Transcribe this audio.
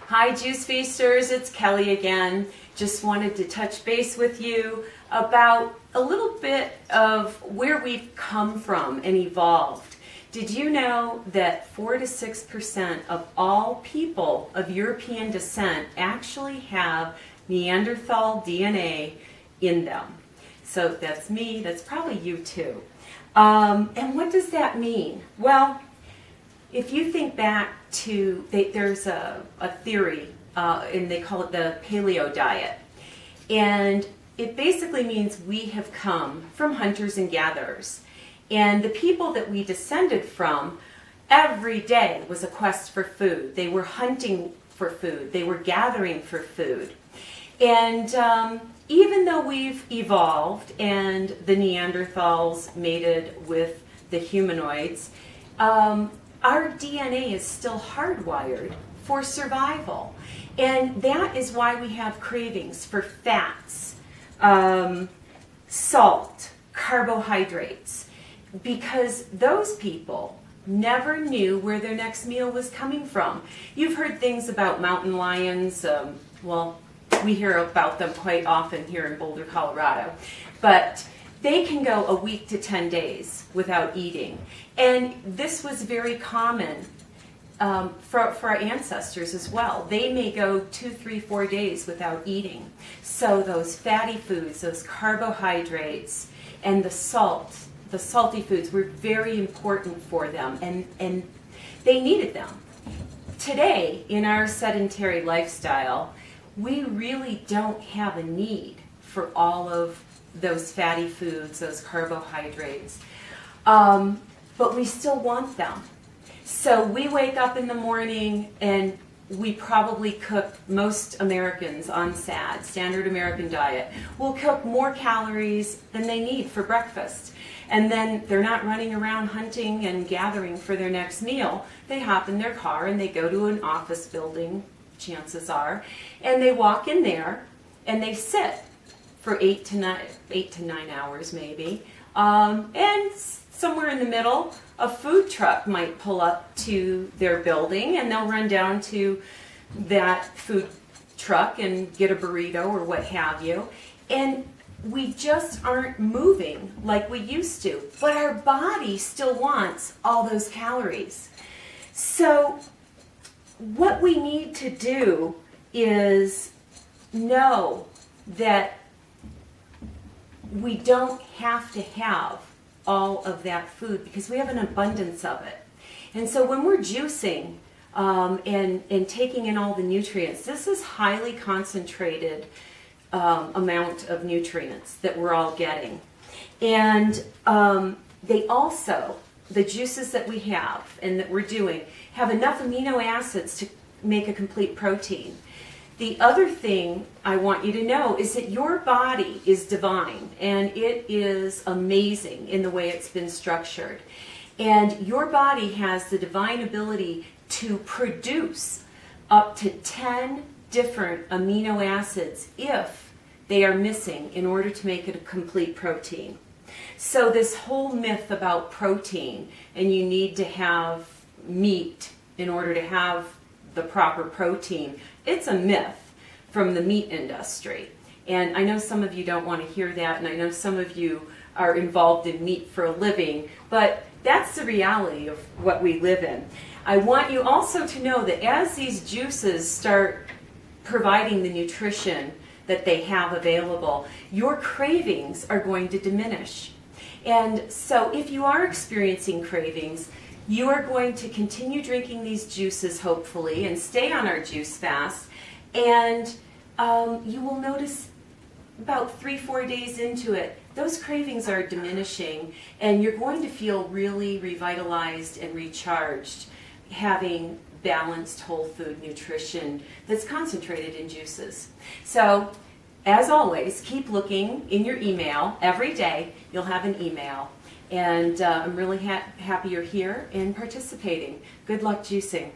Hi Juice Feasters, it's Kelly again. Just wanted to touch base with you about a little bit of where we've come from and evolved. Did you know that 4 to 6% of all people of European descent actually have Neanderthal DNA in them? So that's me, that's probably you too. And what does that mean? Well, if you think back to, there's a theory, and they call it the paleo diet. And it basically means we have come from hunters and gatherers. And the people that we descended from, every day was a quest for food. They were hunting for food. They were gathering for food. And even though we've evolved and the Neanderthals mated with the humanoids, our DNA is still hardwired for survival. And that is why we have cravings for fats, salt, carbohydrates, because those people never knew where their next meal was coming from. You've heard things about mountain lions. Well, we hear about them quite often here in Boulder, Colorado. But they can go a week to 10 days without eating. And this was very common for our ancestors as well. They may go 2, 3, 4 days without eating. So those fatty foods, those carbohydrates, and the salty foods were very important for them, and they needed them. Today, in our sedentary lifestyle, we really don't have a need for all of those fatty foods, those carbohydrates, but we still want them. So we wake up in the morning and we probably cook, most Americans on SAD, standard American diet, will cook more calories than they need for breakfast. And then they're not running around hunting and gathering for their next meal. They hop in their car and they go to an office building, chances are, and they walk in there and they sit for 8 to 9 hours maybe. And somewhere in the middle, a food truck might pull up to their building and they'll run down to that food truck and get a burrito or what have you. And we just aren't moving like we used to, but our body still wants all those calories. So what we need to do is know that we don't have to have all of that food because we have an abundance of it. And so when we're juicing and taking in all the nutrients, this is highly concentrated amount of nutrients that we're all getting. And they also, the juices that we have and that we're doing, have enough amino acids to make a complete protein. The other thing I want you to know is that your body is divine and it is amazing in the way it's been structured. And your body has the divine ability to produce up to 10 different amino acids if they are missing in order to make it a complete protein. So this whole myth about protein and you need to have meat in order to have the proper protein, it's a myth from the meat industry. And I know some of you don't want to hear that, and I know some of you are involved in meat for a living, but that's the reality of what we live in. I want you also to know that as these juices start providing the nutrition that they have available, your cravings are going to diminish. And so if you are experiencing cravings, you are going to continue drinking these juices, hopefully, and stay on our juice fast. And you will notice about 3-4 days into it, those cravings are diminishing, and you're going to feel really revitalized and recharged, having balanced whole food nutrition that's concentrated in juices. So, as always, keep looking in your email. Every day you'll have an email. And I'm really happy you're here and participating. Good luck juicing.